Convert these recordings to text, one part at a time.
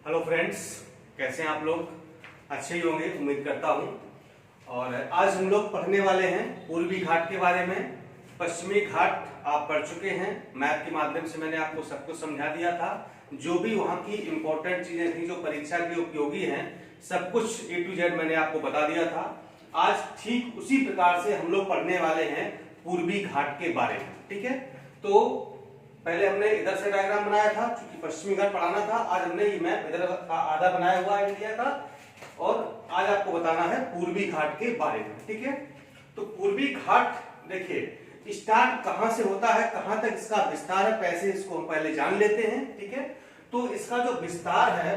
Hello friends, कैसे हैं आप लोग? अच्छे ही होंगे, उम्मीद करता हूं। और आज हम लोग पढ़ने वाले हैं पूर्वी घाट के बारे में। पश्चिमी घाट आप पढ़ चुके हैं, मैथ के माध्यम से मैंने आपको सब कुछ समझा दिया था। जो भी वहां की इंपॉर्टेंट चीजें थी जो परीक्षा के उपयोगी हैं, सब कुछ A to Z मैंने आपको बता दिया था। आज ठीक उसी प्रकार से हम लोग पढ़ने वाले हैं पूर्वी घाट के बारे में। ठीक है, तो पहले हमने इधर से डायग्राम बनाया था, क्योंकि पश्चिमी घाट पढ़ाना था। आज हमने ये मैप इधर का आधा बनाया हुआ है इंडिया का, और आज आपको बताना है पूर्वी घाट के बारे में। ठीक है, तो पूर्वी घाट देखिए स्टार्ट कहां से होता है, कहां तक इसका विस्तार है, पैसे इसको हम पहले जान लेते हैं। ठीक है, तो इसका जो विस्तार है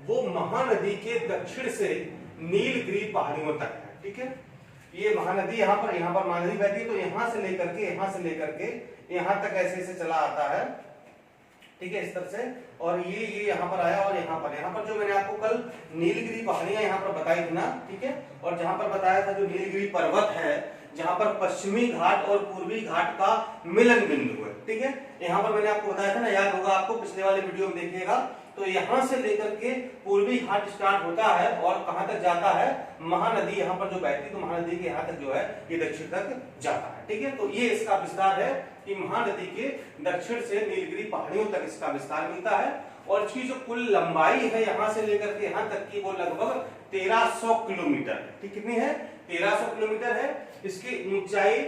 वो महानदी के दक्षिण से नीलगिरी पहाड़ियों तक है। ठीक है, ये महानदी यहाँ पर महानदी बहती है, तो यहां से लेकर के यहां तक ऐसे ऐसे चला आता है। ठीक है, इस तरह से, और ये यहाँ पर आया, और यहाँ पर जो मैंने आपको कल नीलगिरी पहाड़ियां यहाँ पर बताई थी ना। ठीक है, और जहां पर बताया था जो नीलगिरी पर्वत है, जहां पर पश्चिमी घाट और पूर्वी घाट का मिलन बिंदु है। ठीक है, यहाँ पर मैंने आपको बताया था ना, याद होगा आपको, पिछले वाले वीडियो में देखिएगा। तो यहां से लेकर के पूर्वी घाट स्टार्ट होता है और कहां तक जाता है, महानदी यहाँ पर जो बहती, तो महानदी के यहाँ तक जो है ये दक्षिण तक जाता है। ठीक है, तो ये इसका विस्तार है कि महानदी के दक्षिण से नीलगिरी पहाड़ियों तक इसका विस्तार मिलता है। और इसकी जो कुल लंबाई है यहाँ से लेकर के यहाँ तक की, वो लगभग 1300 किलोमीटर है। ठीक, कितनी है? 1300 किलोमीटर है। इसकी ऊंचाई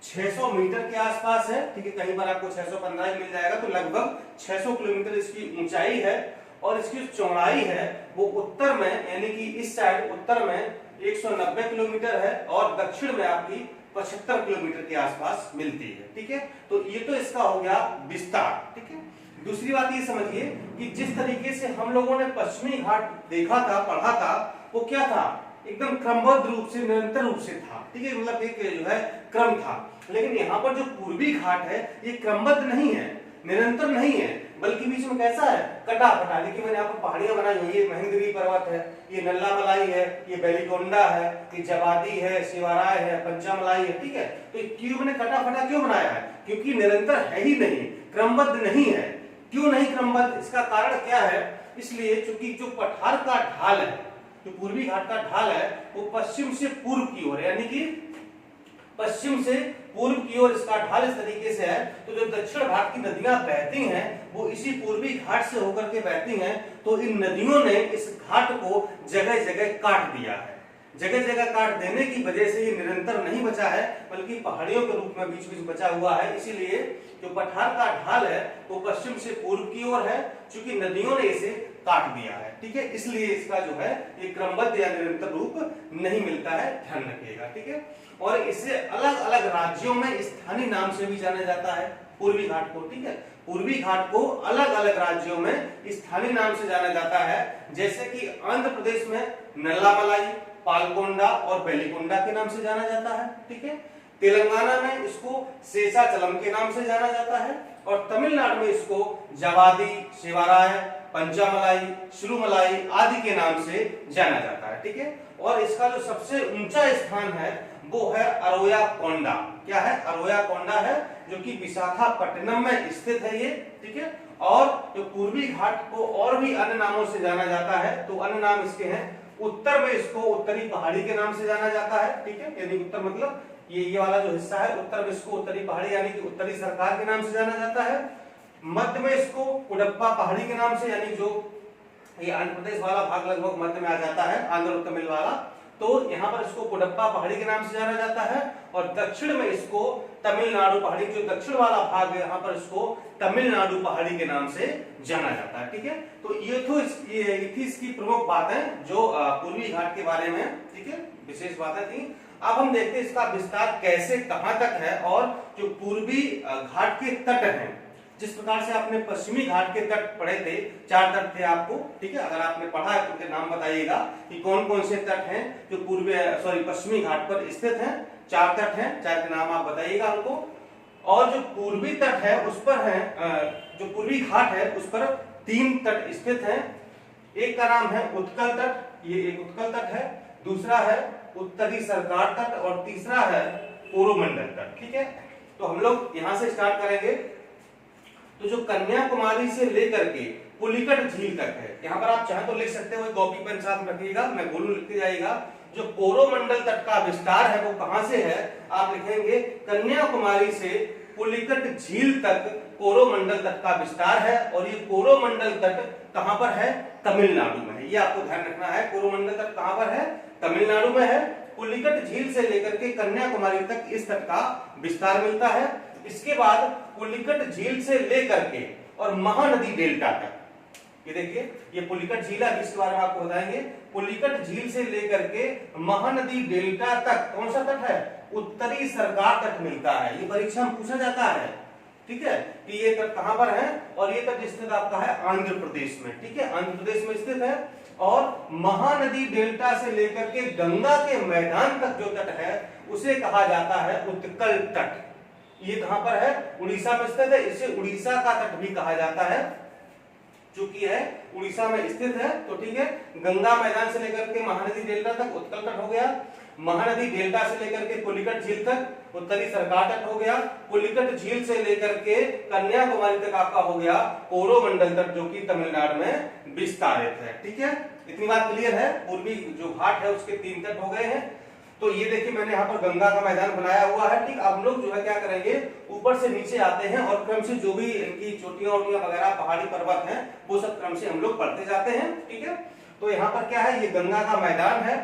600 मीटर के आसपास है। ठीक है, कहीं पर आपको 615 मिल जाएगा, तो लगभग 600 किलोमीटर इसकी ऊंचाई है। और इसकी चौड़ाई है वो उत्तर में, यानी कि इस साइड उत्तर में 190 किलोमीटर है, और दक्षिण में आपकी 75 किलोमीटर के आसपास मिलती है। ठीक है, तो ये तो इसका हो गया विस्तार। ठीक है, दूसरी बात ये समझिए कि जिस तरीके से हम लोगों ने पश्चिमी घाट देखा था, पढ़ा था, वो क्या था, एकदम क्रमबद्ध रूप से, निरंतर रूप से था। ठीक है, मतलब एक जो है क्रम था। लेकिन यहाँ पर जो पूर्वी घाट है ये क्रमबद्ध नहीं है, निरंतर नहीं है, बल्कि बीच में कैसा है, कटा फटा। देखिए मैंने आपको पहाड़ियां बनाई हुई है, महेंद्रगिरी पर्वत है, ये नल्लामलाई है, ये बेलीकोंडा है, ये जवादी है, शिवाराय है, पंचामलाई है। ठीक है, तो क्यों मैंने कटा फटा क्यों बनाया है? क्योंकि निरंतर है ही नहीं, क्रमबद्ध नहीं है। क्यों नहीं क्रमबद्ध? इसका कारण क्या है? इसलिए चूंकि जो पठार का ढाल है, जो पूर्वी घाट का ढाल है, वो पश्चिम से पूर्व की ओर है, यानी कि पश्चिम से पूर्व की ओर इसका ढाल इस तरीके से है। तो जो दक्षिण भाग की नदियां बहती हैं वो इसी पूर्वी घाट से होकर के बहती हैं। तो इन नदियों ने इस घाट को जगह जगह काट दिया है। जगह जगह काट देने की वजह से ये निरंतर नहीं बचा है, बल्कि पहाड़ियों के रूप में बीच बीच बचा हुआ है। इसीलिए जो पठार का ढाल है वो पश्चिम से पूर्व की ओर है, क्योंकि नदियों ने इसे काट दिया है। ठीक है, इसलिए इसका जो है ये क्रमबद्ध या निरंतर रूप नहीं मिलता है, ध्यान रखिएगा। ठीक है, और इसे अलग अलग राज्यों में स्थानीय नाम से भी जाना जाता है पूर्वी घाट को। ठीक है, पूर्वी घाट को अलग अलग राज्यों में स्थानीय नाम से जाना जाता है, जैसे कि आंध्र प्रदेश में नल्लामलाई, पालकोंडा और बेलीकोंडा के नाम से जाना जाता है। ठीक है, तेलंगाना में इसको शेषाचलम के नाम से जाना जाता है, और तमिलनाडु में इसको जवादी, शिवाराय, पंचामलाई, शिरुमलाई आदि के नाम से जाना जाता है। ठीक है, और इसका जो सबसे ऊंचा स्थान है वो है अरोयाकोंडा। क्या है? अरोयाकोंडा है, जो कि विशाखापट्टनम में स्थित है ये। ठीक है, और जो पूर्वी घाट को और भी अन्य नामों से जाना जाता है, तो अन्य नाम इसके हैं। उत्तर में इसको उत्तरी पहाड़ी के नाम से जाना जाता है। ठीक है, यानी उत्तर मतलब ये वाला जो हिस्सा है, उत्तर में इसको उत्तरी पहाड़ी यानी कि उत्तरी सरकार के नाम से जाना जाता है। मध्य में इसको कुडप्पा पहाड़ी के नाम से, यानी जो ये आंध्र प्रदेश वाला भाग लगभग मध्य में आ जाता है, आंध्र और तमिल वाला, तो यहाँ पर इसको कुडप्पा पहाड़ी के नाम से जाना जाता है। और दक्षिण में इसको तमिलनाडु पहाड़ी, जो दक्षिण वाला भाग है, यहाँ पर इसको तमिलनाडु पहाड़ी के नाम से जाना जाता है। ठीक है, तो ये थी इसकी प्रमुख बातें जो पूर्वी घाट के बारे में, ठीक है, विशेष बातें थी। अब हम देखते हैं इसका विस्तार कैसे, कहां तक है, और जो पूर्वी घाट के तट हैं, जिस प्रकार से आपने पश्चिमी घाट के तट पढ़े थे, 4 तट थे आपको। ठीक है, अगर आपने पढ़ा है तो उनके नाम बताइएगा कि कौन कौन से तट हैं जो पश्चिमी घाट पर स्थित हैं। 4 तट हैं, 4 के नाम आप बताइएगा हमको। और जो पूर्वी तट है उस पर है, जो पूर्वी घाट है उस पर 3 तट स्थित हैं। एक का नाम है उत्कल तट, ये एक उत्कल तट है, दूसरा है उत्तरी सरकार तट, और तीसरा है कोरोमंडल तट। ठीक है, तो हम लोग यहां से स्टार्ट करेंगे। तो जो कन्याकुमारी से लेकर के पुलिकट झील तक है। यहाँ पर आप चाहे तो लिख सकते हो, कॉपी पेन साथ में रखिएगा, मैं बोलूं लिखते जाइएगा। जो कोरोमंडल तट का विस्तार है वो कहां से है, आप लिखेंगे कन्याकुमारी से पुलिकट झील तक कोरोमंडल तट का विस्तार है। और ये कोरोमंडल तट कहां पर है, तमिलनाडु में है। ये आपको ध्यान रखना है, कोरोमंडल तट कहां पर है, तमिलनाडु में है। पुलिकट झील से लेकर के कन्याकुमारी तक इस तट का विस्तार मिलता है। इसके बाद पुलिकट झील से लेकर के और महानदी डेल्टा तक, ये देखिए ये पुलिकट झील है, इसके बारे में आपको बताएंगे। पुलिकट झील से लेकर के महानदी डेल्टा तक कौन सा तट है, उत्तरी सरकार तट मिलता है। ये परीक्षा में पूछा जाता है, ठीक है, कि ये तट कहां पर है, और ये तट स्थित आपका है आंध्र प्रदेश में, ठीक है, आंध्र प्रदेश में स्थित है। और महानदी डेल्टा से लेकर के गंगा के मैदान तक जो तट है उसे कहा जाता है उत्कल तट। ये कहां पर है, उड़ीसा में स्थित है। इसे उड़ीसा का तट भी कहा जाता है, चूंकि है उड़ीसा में स्थित है। तो ठीक है, गंगा मैदान से लेकर के महानदी डेल्टा तक उत्कल तट हो गया। महानदी डेल्टा से लेकर के पुलिकट झील तक उत्तरी सरकार तट हो गया। पुलिकट झील से लेकर के कन्याकुमारी तक आपका हो गया कोरोमंडल तट, जो कि तमिलनाडु में विस्तारित है। ठीक है, इतनी बात क्लियर है। पूर्वी जो घाट है उसके 3 तट हो गए हैं। तो ये देखिए मैंने यहाँ पर गंगा का मैदान बनाया हुआ है। ठीक, अब हम लोग जो है क्या करेंगे, ऊपर से नीचे आते हैं और क्रम से जो भी इनकी चोटियां वोटियां वगैरह पहाड़ी पर्वत हैं वो सब क्रम से हम लोग पढ़ते जाते हैं। ठीक है, तो यहाँ पर क्या है, ये गंगा का मैदान है।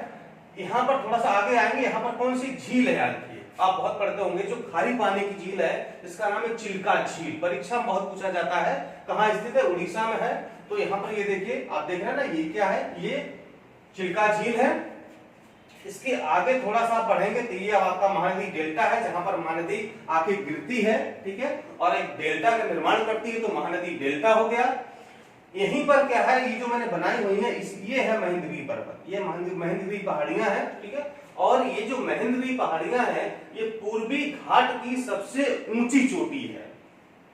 यहाँ पर थोड़ा सा आगे आएंगे, यहाँ पर कौन सी झील है याद रखिए, आप बहुत पढ़ते होंगे, जो खारी पानी की झील है इसका नाम है चिल्का झील। परीक्षा में बहुत पूछा जाता है, कहाँ स्थित है, उड़ीसा में है। तो यहाँ पर ये देखिए आप देख रहे हैं ना, ये क्या है, ये चिल्का झील है। इसके आगे थोड़ा सा बढ़ेंगे तो ये आपका महानदी डेल्टा है, जहां पर महानदी आके गिरती है। ठीक है, और एक डेल्टा का निर्माण करती है, तो महानदी डेल्टा हो गया। यहीं पर क्या है, ये जो मैंने बनाई हुई है ये है महेंद्रगिरी पर्वत, ये महेंद्रगिरी पहाड़ियां हैं। ठीक है, और ये जो महेंद्रगिरी पहाड़ियां हैं ये पूर्वी घाट की सबसे ऊंची चोटी है।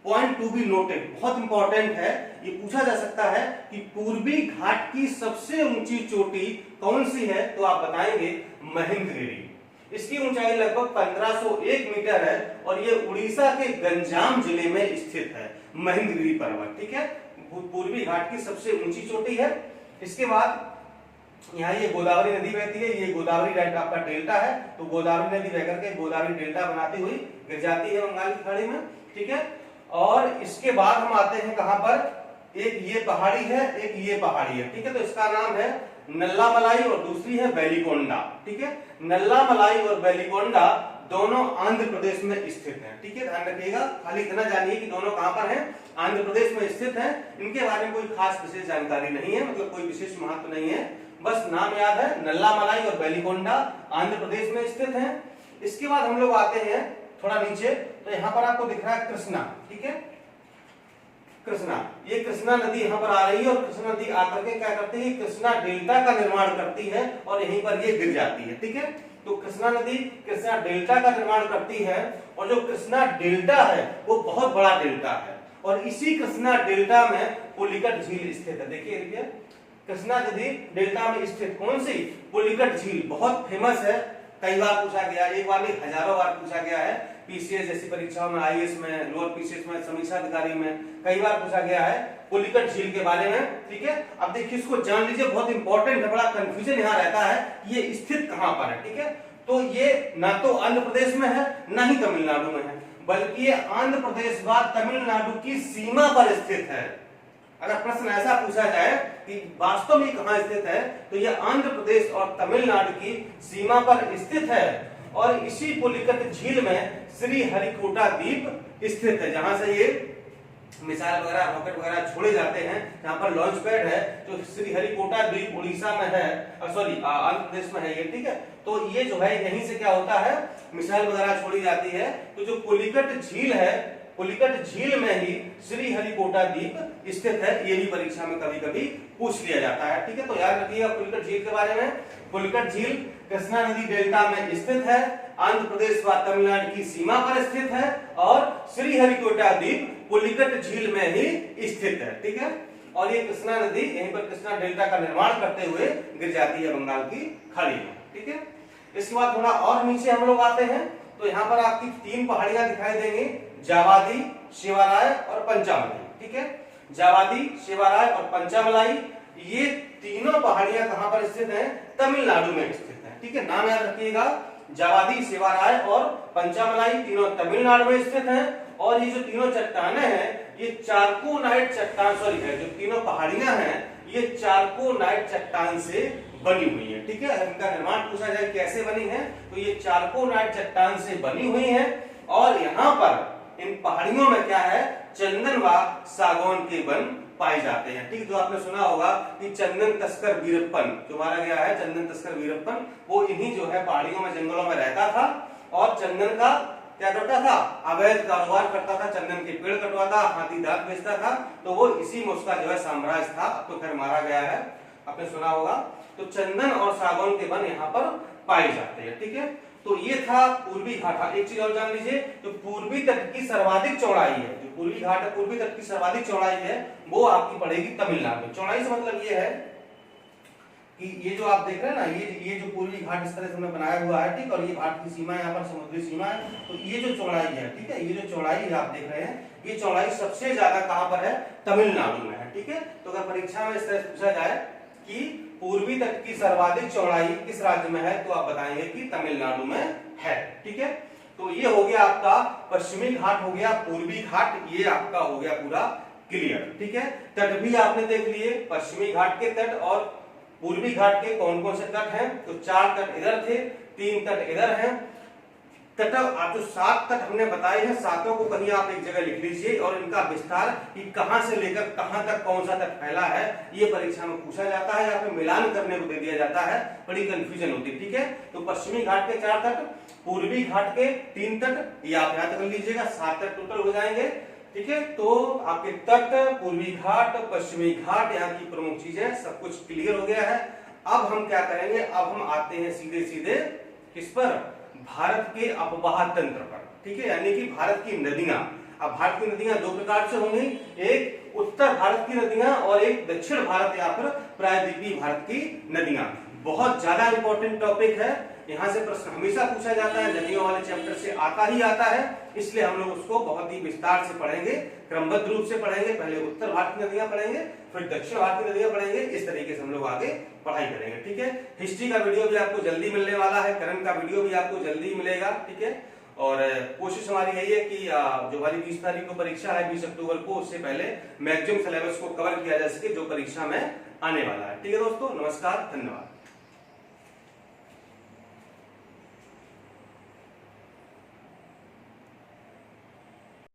पॉइंट टू बी नोटेड, बहुत इंपॉर्टेंट है, ये पूछा जा सकता है कि पूर्वी घाट की सबसे ऊंची चोटी कौन सी है, तो आप बताएंगे महेंद्रगिरी। इसकी ऊंचाई लगभग 1501 मीटर है और ये उड़ीसा के गंजाम जिले में स्थित है महेंद्रगिरी पर्वत। ठीक है, पूर्वी घाट की सबसे ऊंची चोटी है। इसके बाद यहाँ ये गोदावरी नदी बहती है, ये गोदावरी आपका डेल्टा है, तो गोदावरी नदी बह करके गोदावरी डेल्टा बनाती हुई गिर जाती है बंगाल की खाड़ी में। ठीक है, और इसके बाद हम आते हैं कहां पर, एक ये पहाड़ी है, एक ये पहाड़ी है। ठीक है, तो इसका नाम है नल्ला मलाई और दूसरी है वेलिगोंडा। ठीक है, नल्ला मलाई और वेलिगोंडा दोनों आंध्र प्रदेश में स्थित हैं। ठीक है, ध्यान रखिएगा, खाली इतना जानिए कि दोनों कहां पर हैं, आंध्र प्रदेश में स्थित हैं। इनके बारे में कोई खास विशेष जानकारी नहीं है, मतलब कोई विशेष महत्व नहीं है, बस नाम याद है, नल्ला मलाई और वेलिगोंडा आंध्र प्रदेश में स्थित हैं। इसके बाद हम लोग आते हैं थोड़ा नीचे, तो यहाँ पर आपको दिख रहा है कृष्णा। ठीक है, कृष्णा, ये कृष्णा नदी यहाँ पर आ रही है और कृष्णा नदी आकर के क्या करती है, कृष्णा डेल्टा का निर्माण करती है और यहीं पर ये गिर जाती है। ठीक है, तो कृष्णा नदी कृष्णा डेल्टा का निर्माण करती है और जो कृष्णा डेल्टा है वो बहुत बड़ा डेल्टा है और इसी कृष्णा डेल्टा में पुलिकट झील स्थित है। देखिए कृष्णा नदी डेल्टा में स्थित कौन सी, पुलिकट झील, बहुत फेमस है, कई बार पूछा गया, एक बार नहीं हजारों बार पूछा गया है। पीसीएस जैसी परीक्षाओं में, आईएएस में, लोअर पीसीएस में, समीक्षा अधिकारी में कई बार पूछा गया है पुलिकट झील के बारे में। ठीक है, अब देखिए इसको जान लीजिए, बहुत इंपॉर्टेंट है, बड़ा कंफ्यूजन यहाँ रहता है ये स्थित कहां पर है। ठीक है, तो ये ना तो आंध्र प्रदेश में है ना ही तमिलनाडु में है, बल्कि ये आंध्र प्रदेश व तमिलनाडु की सीमा पर स्थित है। अगर प्रश्न ऐसा पूछा जाए कि वास्तव में कहां स्थित है, तो यह आंध्र प्रदेश और तमिलनाडु की सीमा पर स्थित है और इसी पुलिकट झील में श्री हरिकोटा द्वीप स्थित है, जहां से ये मिसाइल वगैरह, रॉकेट वगैरह छोड़े जाते हैं, जहां पर लॉन्च पैड है, जो श्री हरिकोटा द्वीप उड़ीसा में है, सॉरी आंध्र प्रदेश में है ये। ठीक है, तो ये जो है यहीं से क्या होता है, मिसाइल वगैरह छोड़ी जाती है। तो जो पुलिकट झील है, पुलिकट झील में ही श्री हरिकोटा द्वीप स्थित है, ये भी परीक्षा में कभी कभी पूछ लिया जाता है। ठीक है, तो याद रखिएगा पुलिकट झील के बारे में। पुलिकट झील कृष्णा नदी डेल्टा में स्थित है, आंध्र प्रदेश व तमिलनाडु की सीमा पर स्थित है और श्री हरिकोटा द्वीप पुलिकट झील में ही स्थित है। ठीक है, और ये कृष्णा नदी यहीं पर कृष्णा डेल्टा का निर्माण करते हुए गिर जाती है बंगाल की खाड़ी में। ठीक है, इसके बाद थोड़ा और नीचे हम लोग आते हैं, तो यहाँ पर आपकी 3 पहाड़ियां दिखाई देंगी, जावादी, शिवाराय और पंचावती। ठीक है, जावादी, शिवाराय और पंचामलाई, ये तीनों पहाड़ियां कहां पर स्थित हैं? तमिलनाडु में स्थित हैं। ठीक है, नाम याद रखिएगा, जावादी, शिवाराय और पंचामलाई तीनों तमिलनाडु में स्थित हैं। और ये जो तीनों चट्टानें हैं ये चारकोनाइट चट्टान है, जो तीनों पहाड़ियां हैं ये चारकोनाइट चट्टान से बनी हुई है। ठीक है, इनका निर्माण पूछा जाए कैसे बनी है, तो ये चारकोनाइट चट्टान से बनी हुई है। और यहाँ पर इन पहाड़ियों में क्या है? चंदन व सागौन के वन पाए जाते हैं। ठीक, जो आपने सुना होगा कि चंदन तस्कर वीरप्पन जो मारा गया है, चंदन तस्कर वीरप्पन, वो इन्हीं जो है पहाड़ियों में, जंगलों में रहता था और चंदन का क्या करता था? अवैध कारोबार करता था, चंदन के पेड़ कटवाता, हाथी दांत बेचता था। तो वो इसी में उसका जो है साम्राज्य था। अब तो खैर मारा गया है, आपने सुना होगा। तो चंदन और सागौन के वन यहाँ पर पाए जाते हैं। ठीक है, तो ये था पूर्वी घाट। एक चीज और जान लीजिए, तो पूर्वी तट की सर्वाधिक चौड़ाई है, जो पूर्वी घाट है, पूर्वी तट की सर्वाधिक चौड़ाई है, वो आपकी पड़ेगी तमिलनाडु में। चौड़ाई से मतलब ये है कि ये जो आप देख रहे हैं ना, ये जो पूर्वी घाट इस तरह से हमने बनाया हुआ है। ठीक, और ये घाट की सीमा यहाँ पर समुद्री सीमा है। तो ये जो चौड़ाई है, ठीक है, ये जो चौड़ाई है आप देख रहे हैं, ये चौड़ाई सबसे ज्यादा कहां पर है? तमिलनाडु में है। ठीक है, तो अगर परीक्षा में इस तरह से पूछा जाए कि पूर्वी तट की सर्वाधिक चौड़ाई किस राज्य में है, तो आप बताएंगे कि तमिलनाडु में है। ठीक है, तो ये हो गया आपका पश्चिमी घाट, हो गया पूर्वी घाट, ये आपका हो गया पूरा क्लियर। ठीक है, तट भी आपने देख लिए, पश्चिमी घाट के तट और पूर्वी घाट के कौन कौन से तट हैं? तो 4 तट इधर थे, 3 तट इधर हैं। तट आप जो 7 तट हमने बताए हैं, सातों को कहीं आप एक जगह लिख लीजिए और इनका विस्तार कि कहां से लेकर कहां तक कौन सा तट फैला है, ये परीक्षा में पूछा जाता है या फिर मिलान करने को दे दिया जाता है, बड़ी कंफ्यूजन होती है। ठीक है, तो पश्चिमी घाट के 4 तट, पूर्वी घाट के 3 तट, ये आप याद कर लीजिएगा, 7 तट टोटल हो जाएंगे। ठीक है, तो आपके तट, पूर्वी घाट, पश्चिमी घाट, यहाँ की प्रमुख चीजें सब कुछ क्लियर हो गया है। अब हम क्या करेंगे? अब हम आते हैं सीधे सीधे किस पर? भारत के अपवाह तंत्र पर। ठीक है, यानी कि भारत की नदियां। अब भारत की नदियां 2 प्रकार से होंगी, एक उत्तर भारत की नदियां और एक दक्षिण भारत या फिर प्रायद्वीपीय भारत की नदियां। बहुत ज्यादा इंपॉर्टेंट टॉपिक है, यहाँ से प्रश्न हमेशा पूछा जाता है, नदियों वाले चैप्टर से आता ही आता है, इसलिए हम लोग उसको बहुत ही विस्तार से पढ़ेंगे, क्रमबद्ध रूप से पढ़ेंगे। पहले उत्तर भारत की नदियां पढ़ेंगे, फिर दक्षिण भारत की नदियां पढ़ेंगे, इस तरीके से हम लोग आगे पढ़ाई करेंगे। ठीक है, हिस्ट्री का वीडियो भी आपको जल्दी मिलने वाला है, करंट का वीडियो भी आपको जल्दी मिलेगा। ठीक है, और कोशिश हमारी यही है कि जो हमारी 20 तारीख को परीक्षा है, 20 अक्टूबर को, उससे पहले मैक्सिमम सिलेबस को कवर किया जा सके जो परीक्षा में आने वाला है। ठीक है दोस्तों, नमस्कार, धन्यवाद।